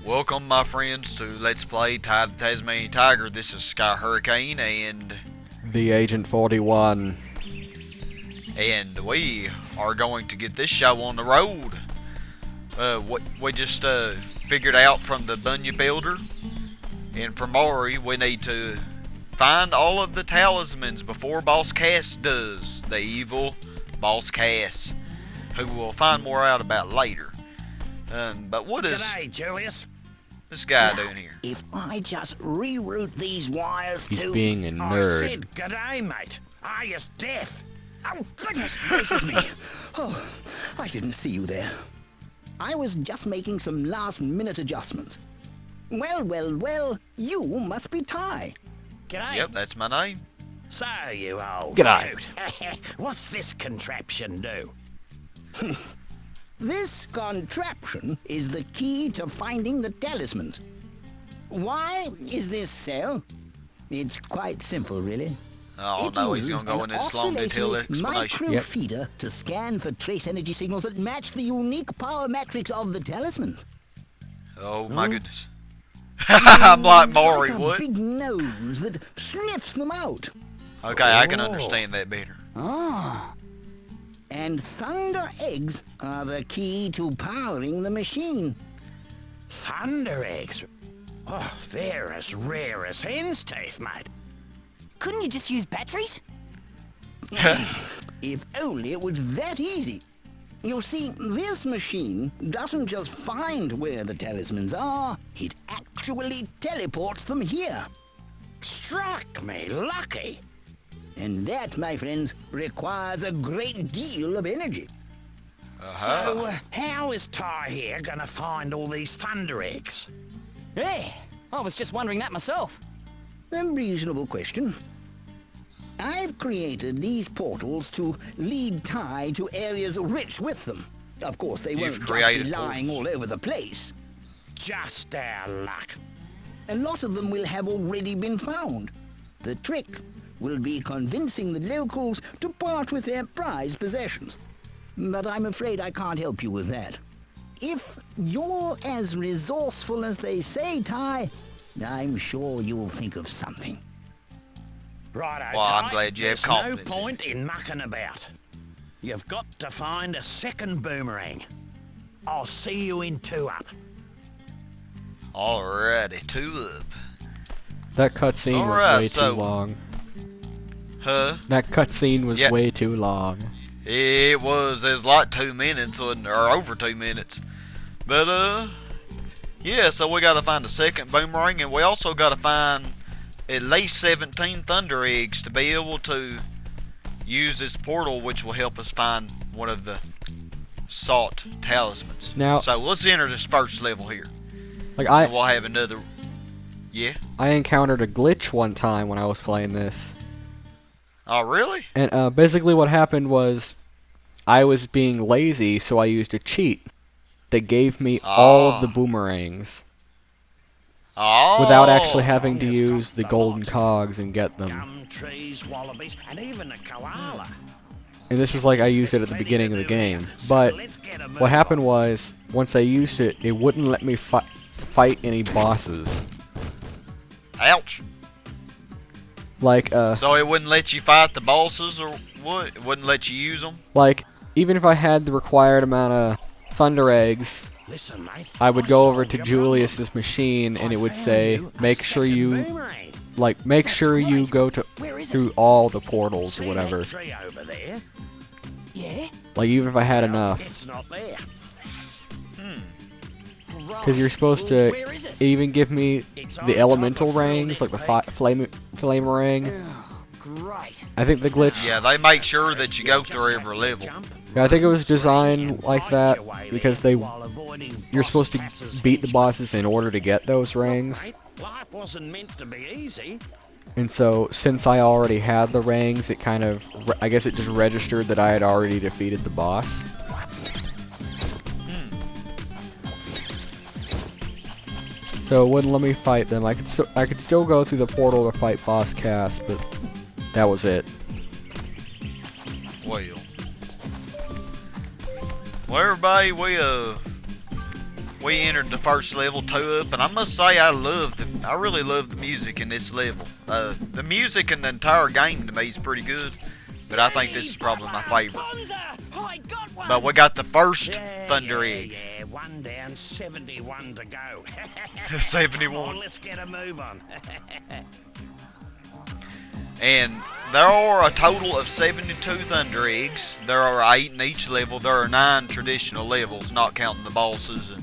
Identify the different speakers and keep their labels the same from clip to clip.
Speaker 1: Welcome, my friends, to Let's Play the Tasmanian Tiger. This is Sky Hurricane, and
Speaker 2: the Agent 41.
Speaker 1: And we are going to get this show on the road. What we just figured out from the Bunya Builder, and from Maury, we need to find all of the talismans before Boss Cass does. The evil Boss Cass, who we'll find more out about later. But what is
Speaker 3: G'day, Julius.
Speaker 1: this guy doing here?
Speaker 3: If I just reroute these wires
Speaker 2: He's
Speaker 3: to...
Speaker 2: being a nerd.
Speaker 3: I said g'day, mate. I is death. Oh, goodness gracious me.
Speaker 4: Oh, I didn't see you there. I was just making some last-minute adjustments. Well, you must be Ty.
Speaker 3: G'day.
Speaker 1: Yep, that's my name.
Speaker 3: So, you old
Speaker 2: G'day.
Speaker 3: coot. What's this contraption do?
Speaker 4: This contraption is the key to finding the talismans. Why is this so? It's quite simple, really.
Speaker 1: Oh
Speaker 4: It
Speaker 1: no, he's
Speaker 4: uses
Speaker 1: gonna go
Speaker 4: an
Speaker 1: into this long, detailed
Speaker 4: oscillating
Speaker 1: explanation.
Speaker 4: microfeeder to scan for trace energy signals that match the unique power matrix of the talismans.
Speaker 1: Oh my goodness. I'm like Maury,
Speaker 4: like a
Speaker 1: what?
Speaker 4: big nose that sniffs them out.
Speaker 1: Okay, I can
Speaker 3: Oh.
Speaker 1: understand that better.
Speaker 4: Ah. And thunder eggs are the key to powering the machine.
Speaker 3: Thundereggs. Oh, they're as rare as hen's teeth, mate.
Speaker 5: Couldn't you just use batteries?
Speaker 4: If only it was that easy. You see, this machine doesn't just find where the talismans are, it actually teleports them here.
Speaker 3: Struck me lucky.
Speaker 4: And that, my friends, requires a great deal of energy.
Speaker 3: So, how is Ty here gonna find all these thundereggs?
Speaker 5: Yeah, I was just wondering that myself.
Speaker 4: A reasonable question. I've created these portals to lead Ty to areas rich with them. Of course, they won't just be
Speaker 1: created
Speaker 4: lying
Speaker 1: portals.
Speaker 4: all over the place.
Speaker 3: Just our luck.
Speaker 4: A lot of them will have already been found. The trick will be convincing the locals to part with their prized possessions. But I'm afraid I can't help you with that. If you're as resourceful as they say, Ty, I'm sure you'll think of something.
Speaker 3: Righto,
Speaker 1: Well, I'm
Speaker 3: Ty,
Speaker 1: glad you have
Speaker 3: there's
Speaker 1: confidence
Speaker 3: no
Speaker 1: in
Speaker 3: point in mucking about. You've got to find a second boomerang. I'll see you in 2-up.
Speaker 1: Alrighty, 2 up.
Speaker 2: That cutscene was
Speaker 1: Alright,
Speaker 2: way
Speaker 1: so-
Speaker 2: too long.
Speaker 1: Huh?
Speaker 2: That cutscene was
Speaker 1: Yeah.
Speaker 2: way too long.
Speaker 1: It was like 2 minutes, wasn't it? Or over 2 minutes. But, yeah, so we gotta find a second boomerang, and we also gotta find at least 17 thunder eggs to be able to use this portal, which will help us find one of the sought talismans.
Speaker 2: Now-
Speaker 1: so let's enter this first level here.
Speaker 2: Like
Speaker 1: And we'll have another. Yeah?
Speaker 2: I encountered a glitch one time when I was playing this.
Speaker 1: Oh, really?
Speaker 2: And basically what happened was I was being lazy, so I used a cheat that gave me all of the boomerangs
Speaker 1: Oh.
Speaker 2: without actually having to use the golden cogs and get them.
Speaker 3: Gum trees, wallabies, and even a koala.
Speaker 2: And this was like I used it at the beginning of the game. But what happened was, once I used it, it wouldn't let me fight any bosses.
Speaker 1: Ouch.
Speaker 2: Like,
Speaker 1: So it wouldn't let you fight the bosses, or what? It wouldn't let you use them?
Speaker 2: even if I had the required amount of thunder eggs,
Speaker 3: Listen, mate.
Speaker 2: I would go over
Speaker 3: solved
Speaker 2: to
Speaker 3: your
Speaker 2: Julius's machine and it would
Speaker 3: problem.
Speaker 2: say,
Speaker 3: I found
Speaker 2: make
Speaker 3: a
Speaker 2: sure
Speaker 3: second
Speaker 2: you,
Speaker 3: boomerang.
Speaker 2: make sure you go
Speaker 5: Where is it?
Speaker 2: through all the portals or
Speaker 3: See
Speaker 2: whatever.
Speaker 3: that tree over there?
Speaker 5: Yeah?
Speaker 2: Like, even if I had enough.
Speaker 3: It's not there.
Speaker 2: Because you're supposed to
Speaker 5: Where is it?
Speaker 2: even give me
Speaker 3: It's on
Speaker 2: the
Speaker 3: top
Speaker 2: elemental
Speaker 3: of
Speaker 2: rings, like the flame ring.
Speaker 5: Great.
Speaker 2: I think the glitch,
Speaker 1: Yeah, they make sure that you go through every level.
Speaker 2: I think it was designed like that because you're supposed to beat the bosses in order to get those rings.
Speaker 3: Life wasn't meant to be easy.
Speaker 2: And so, since I already had the rings, it kind of, I guess it just registered that I had already defeated the boss. So it wouldn't let me fight them. I could still go through the portal to fight Boss Cass, but that was it.
Speaker 1: Well, everybody, we entered the first level 2 up, and I must say I really love the music in this level. The music in the entire game to me is pretty good, but I think this is probably my favorite. But we got the first thunder egg.
Speaker 3: Yeah, one down, 71 to go.
Speaker 1: 71.
Speaker 3: Come on, let's get a move on.
Speaker 1: And there are a total of 72 thunder eggs. There are 8 in each level. There are 9 traditional levels, not counting the bosses and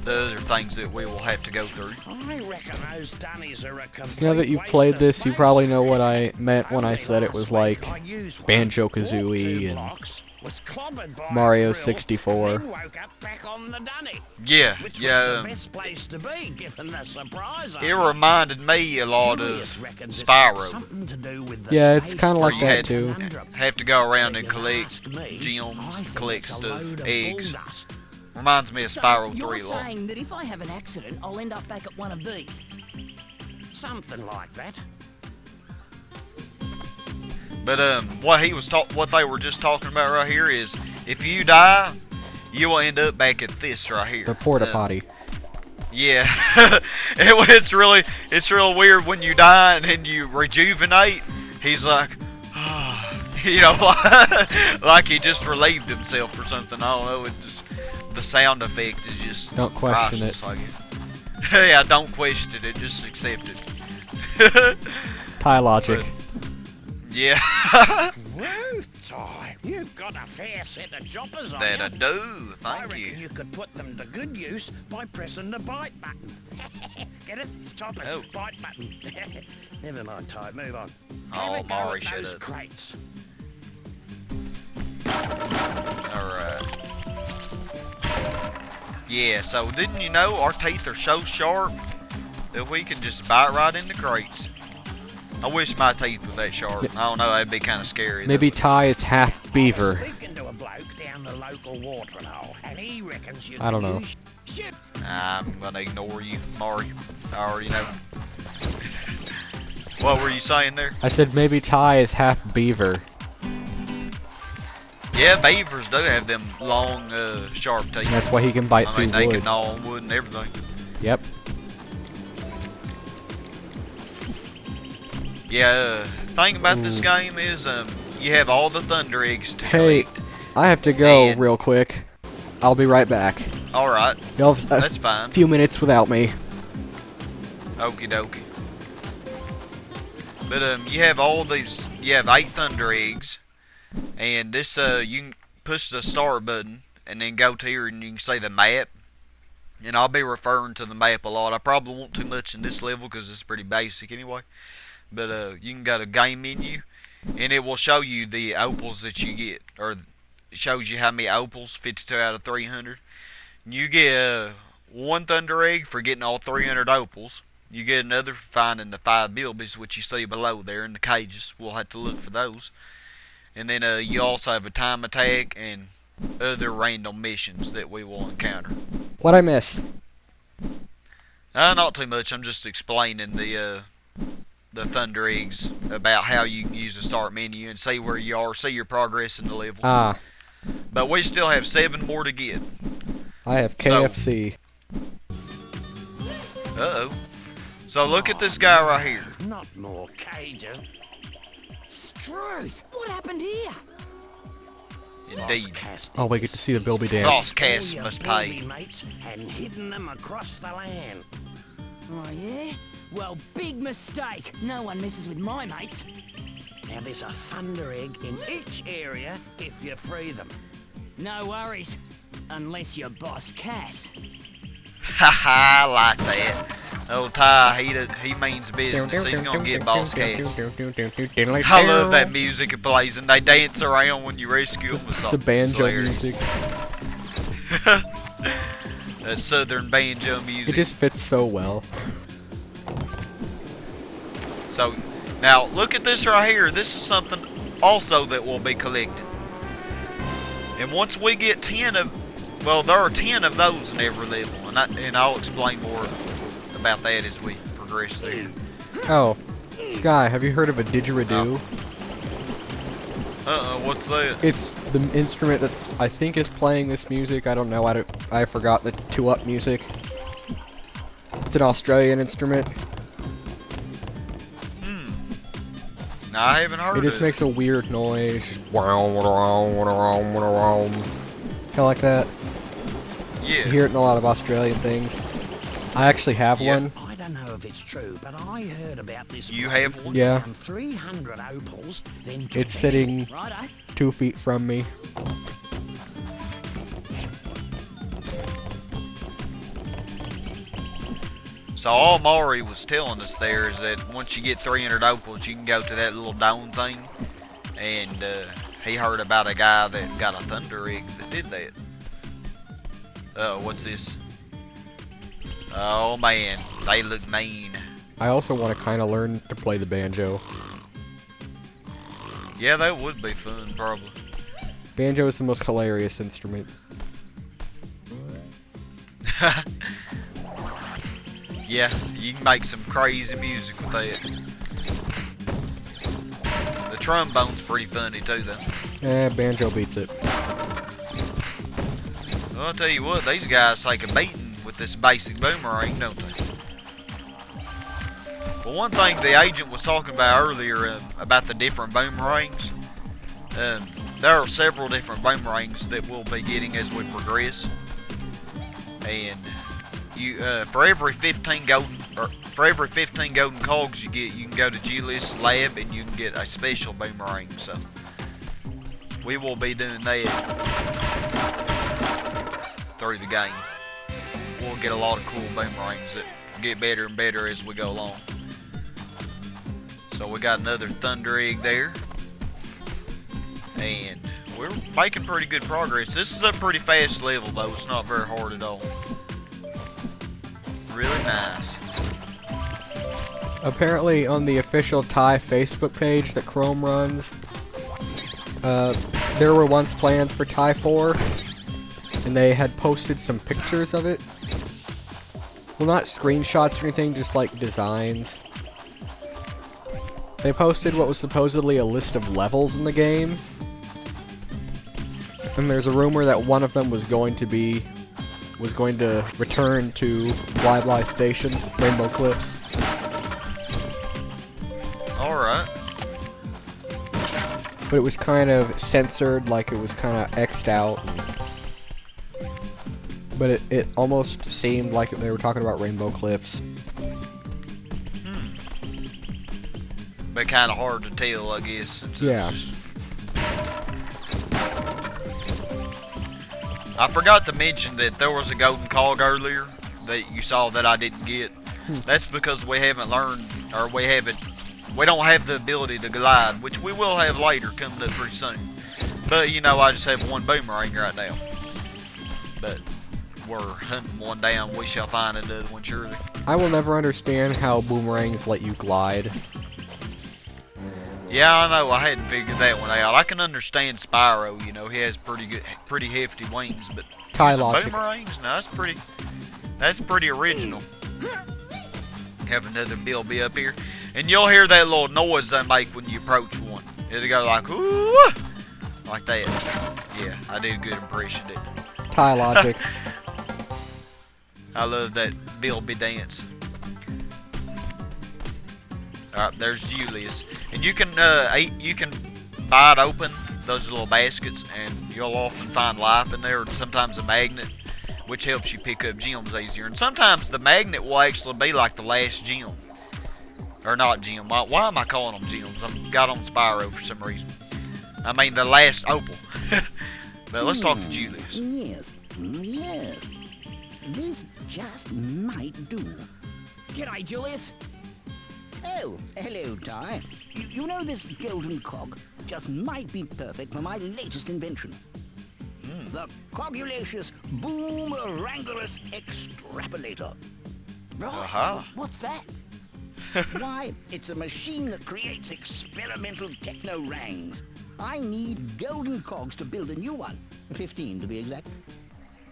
Speaker 1: the other things that we will have to go through.
Speaker 3: I reckon those dunnies are a complete
Speaker 2: So now that you've
Speaker 3: waste
Speaker 2: played
Speaker 3: of
Speaker 2: this, you
Speaker 3: space.
Speaker 2: probably know what I meant when I said it was
Speaker 3: Last
Speaker 2: like
Speaker 3: week I used one,
Speaker 2: Banjo-Kazooie
Speaker 3: walked 2
Speaker 2: and
Speaker 3: blocks, was clobbered by a
Speaker 2: Mario
Speaker 3: thrill,
Speaker 2: 64.
Speaker 3: and then woke up back on the dunny,
Speaker 1: Yeah,
Speaker 3: which was
Speaker 1: yeah.
Speaker 3: the best place to be, given the surprise.
Speaker 1: It reminded me a lot
Speaker 3: Julius
Speaker 1: of
Speaker 3: reckons it's got
Speaker 1: Spyro.
Speaker 3: something to do with the
Speaker 2: Yeah, it's
Speaker 3: space
Speaker 2: kinda like
Speaker 1: that
Speaker 3: conundrum.
Speaker 2: too.
Speaker 3: Conundrum.
Speaker 1: Have to go around and
Speaker 3: If you
Speaker 1: collect
Speaker 3: ask me,
Speaker 1: gems,
Speaker 3: I think
Speaker 1: collect
Speaker 3: it's a
Speaker 1: stuff,
Speaker 3: load of
Speaker 1: eggs.
Speaker 3: bulldust.
Speaker 1: Reminds me of
Speaker 5: So,
Speaker 1: Spyro
Speaker 5: you're
Speaker 1: 3 a lot.
Speaker 5: saying that if I have an accident, I'll end up back at one of these?
Speaker 3: Something like that.
Speaker 1: But what they were just talking about right here is if you die, you will end up back at this right here.
Speaker 2: the porta potty.
Speaker 1: Yeah, it's really weird when you die and then you rejuvenate. He's like, you know, like he just relieved himself or something. I don't know. It just the sound effect is just
Speaker 2: Don't question
Speaker 1: priceless,
Speaker 2: it.
Speaker 1: I guess. Yeah, don't question it. Just accept it.
Speaker 2: Tie logic.
Speaker 1: Yeah.
Speaker 3: Ruth time. You've got a fair set of choppers on
Speaker 1: That
Speaker 3: you.
Speaker 1: I do.
Speaker 3: I
Speaker 1: Thank
Speaker 3: reckon
Speaker 1: you.
Speaker 3: you could put them to good use by pressing the bite button. Get it? It's choppers.
Speaker 1: Oh.
Speaker 3: Bite button. Never mind, Ty. Move on.
Speaker 1: Oh,
Speaker 3: Have a go
Speaker 1: Maury,
Speaker 3: at
Speaker 1: shut
Speaker 3: those
Speaker 1: up.
Speaker 3: crates.
Speaker 1: Alright. Yeah, so didn't you know our teeth are so sharp that we can just bite right into crates? I wish my teeth were that sharp. I don't know, that'd be kind of scary.
Speaker 2: Maybe Ty is half beaver.
Speaker 3: Speaking to a bloke down the local watering hole, and he reckons you
Speaker 2: I don't
Speaker 3: could
Speaker 2: know.
Speaker 3: use shit.
Speaker 1: I'm gonna ignore you, Maury. I already know. What were you saying there?
Speaker 2: I said maybe Ty is half beaver.
Speaker 1: Yeah, beavers do have them long, sharp teeth.
Speaker 2: And that's why he can bite
Speaker 1: I mean,
Speaker 2: through
Speaker 1: they
Speaker 2: wood.
Speaker 1: can gnaw on wood and everything.
Speaker 2: Yep.
Speaker 1: Yeah, thing about this game is, you have all the thunder eggs to
Speaker 2: Hey,
Speaker 1: collect.
Speaker 2: I have to go
Speaker 1: And-
Speaker 2: real quick. I'll be right back.
Speaker 1: Alright,
Speaker 2: You'll have a
Speaker 1: that's fine.
Speaker 2: few minutes without me.
Speaker 1: Okie dokie. But, you have all these, you have 8 thunder eggs. And this, you can push the start button and then go to here and you can see the map. And I'll be referring to the map a lot. I probably won't too much in this level because it's pretty basic anyway. But, you can go to game menu and it will show you the opals that you get. Or it shows you how many opals, 52 out of 300. And you get, 1 thunder egg for getting all 300 opals. You get another for finding the 5 bilbies, which you see below there in the cages. We'll have to look for those. And then you also have a time attack and other random missions that we will encounter.
Speaker 2: What'd I miss?
Speaker 1: Not too much. I'm just explaining the thunder eggs about how you can use the start menu and see where you are, see your progress in the level.
Speaker 2: Ah,
Speaker 1: But we still have 7 more to get.
Speaker 2: I have KFC.
Speaker 1: Uh-oh. So look at this guy right here.
Speaker 3: Not more cages.
Speaker 5: Struth! What happened here?
Speaker 1: Indeed.
Speaker 2: Oh, we get to see the Bilby dance.
Speaker 1: Boss Cass
Speaker 3: All your
Speaker 1: must
Speaker 3: Bilby
Speaker 1: pay.
Speaker 3: mates and hidden them across the land.
Speaker 5: Oh, yeah? Well, big mistake. No one messes with my mates.
Speaker 3: Now there's a thunder egg in each area if you free them.
Speaker 5: No worries. Unless you're Boss Cass.
Speaker 1: Haha, I like that. Old Ty, he means business. He's gonna get Boss Cash. I love that music it plays and they dance around when you rescue them.
Speaker 2: The banjo music.
Speaker 1: That southern banjo music.
Speaker 2: It just fits so well.
Speaker 1: So, now look at this right here. This is something also that we'll be collecting. And once we get 10 of, well, there are 10 of those in every level, and I'll explain more about that as we progress through.
Speaker 2: Oh, Sky, have you heard of a didgeridoo?
Speaker 1: What's that?
Speaker 2: It's the instrument that's, I think, is playing this music. I don't know. I forgot the 2-up music. It's an Australian instrument.
Speaker 1: No, I haven't heard
Speaker 2: It just makes a weird noise. Kind of like that.
Speaker 1: Yeah.
Speaker 2: You hear it in a lot of Australian things. I actually have one.
Speaker 3: I don't know if it's true, but I heard about this.
Speaker 1: You have one?
Speaker 2: Yeah.
Speaker 3: 300 opals, then
Speaker 2: It's sitting
Speaker 5: Righto.
Speaker 2: 2 feet from me.
Speaker 1: So all Maury was telling us there is that once you get 300 opals, you can go to that little dome thing, and he heard about a guy that got a thunder egg that did that. What's this? Oh man, they look mean.
Speaker 2: I also want to kind of learn to play the banjo.
Speaker 1: Yeah, that would be fun, probably.
Speaker 2: Banjo is the most hilarious instrument.
Speaker 1: Yeah, you can make some crazy music with that. The trombone's pretty funny too, though.
Speaker 2: Banjo beats it.
Speaker 1: Well, I'll tell you what, these guys take a beating with this basic boomerang, don't they? Well, one thing the agent was talking about earlier about the different boomerangs, there are several different boomerangs that we'll be getting as we progress, and you for every 15 golden cogs you get, you can go to Julius' lab and you can get a special boomerang. So we will be doing that through the game. We'll get a lot of cool boomerangs that get better and better as we go along. So we got another thunder egg there, and we're making pretty good progress. This is a pretty fast level though, it's not very hard at all. Really nice.
Speaker 2: Apparently on the official Thai Facebook page that Chrome runs, there were once plans for Thai 4, and they had posted some pictures of it. Well, not screenshots or anything, just like designs. They posted what was supposedly a list of levels in the game, and there's a rumor that one of them was going to return to Bilby Station, Rainbow Cliffs.
Speaker 1: Alright.
Speaker 2: But it was kind of censored, like it was kind of X'd out. But it almost seemed like they were talking about Rainbow Cliffs.
Speaker 1: But kind of hard to tell, I guess. Since
Speaker 2: Yeah.
Speaker 1: I forgot to mention that there was a Golden Cog earlier that you saw that I didn't get. That's because we haven't learned, or we don't have the ability to glide, which we will have later, coming up pretty soon. But you know, I just have one boomerang right now. But we're hunting one down, we shall find another one surely.
Speaker 2: I will never understand how boomerangs let you glide.
Speaker 1: Yeah, I know, I hadn't figured that one out. I can understand Spyro, you know, he has pretty hefty wings, but
Speaker 2: Thai
Speaker 1: using
Speaker 2: logic.
Speaker 1: boomerangs? No, that's pretty original. Have another Bilby up here. And you'll hear that little noise they make when you approach one. It'll go like, ooh, like that. Yeah, I did a good impression, didn't I?
Speaker 2: Thai logic.
Speaker 1: I love that Bilby dance. Alright, there's Julius. And you can buy it open, those little baskets, and you'll often find life in there, or sometimes a magnet, which helps you pick up gems easier. And sometimes the magnet will actually be like the last gem. Or not gem. Why am I calling them gems? I've got on Spyro for some reason. I mean the last opal. But let's talk to Julius.
Speaker 4: Yes, yes. This just might do.
Speaker 5: G'day, Julius.
Speaker 4: Oh, hello, Ty. You know this Golden Cog just might be perfect for my latest invention. The Cogulacious Boomerangulus Extrapolator.
Speaker 5: Right.
Speaker 1: Uh-huh.
Speaker 5: What's that?
Speaker 4: Why, it's a machine that creates experimental techno-rangs. I need golden cogs to build a new one, 15 to be exact.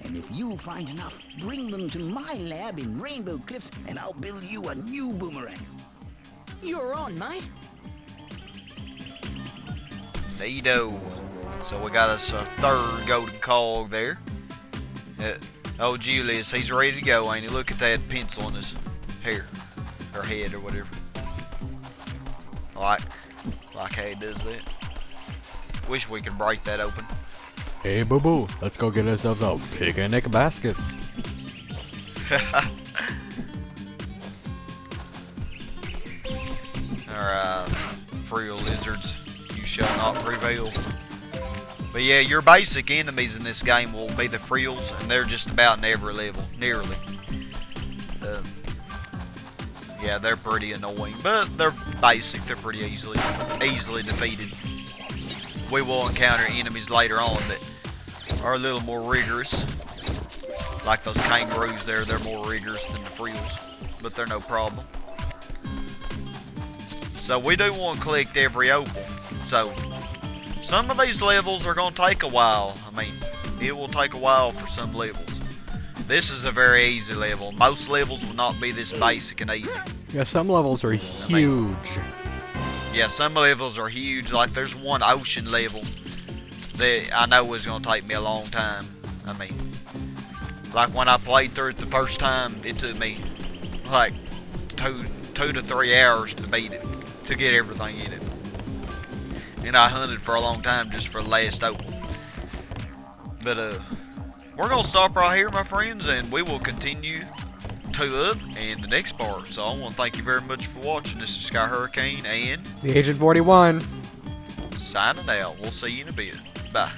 Speaker 4: And if you find enough, bring them to my lab in Rainbow Cliffs and I'll build you a new boomerang.
Speaker 5: You're on, mate.
Speaker 1: Neato. So we got us a third golden cog there. Oh, Julius, he's ready to go, ain't he? Look at that pencil in his hair. Or head or whatever. Like how he does that. Wish we could break that open.
Speaker 2: Hey, boo boo, let's go get ourselves a picnic baskets.
Speaker 1: Alright, frail lizards, you shall not prevail. But yeah, your basic enemies in this game will be the frills, and they're just about in every level, nearly. Yeah, they're pretty annoying, but they're basic. They're pretty easily defeated. We will encounter enemies later on that are a little more rigorous. Like those kangaroos there, they're more rigorous than the frills, but they're no problem. So we do want to collect every opal. So some of these levels are going to take a while. I mean, it will take a while for some levels. This is a very easy level. Most levels will not be this basic and easy.
Speaker 2: Yeah, some levels are huge.
Speaker 1: Yeah, some levels are huge. Like there's one ocean level that I know is going to take me a long time. I mean, like when I played through it the first time, it took me like two to 3 hours to beat it, to get everything in it. And I hunted for a long time just for the last opal. But we're going to stop right here, my friends, and we will continue to up in the next part. So I want to thank you very much for watching. This is Sky Hurricane and
Speaker 2: The Agent 41.
Speaker 1: signing out. We'll see you in a bit. Bye.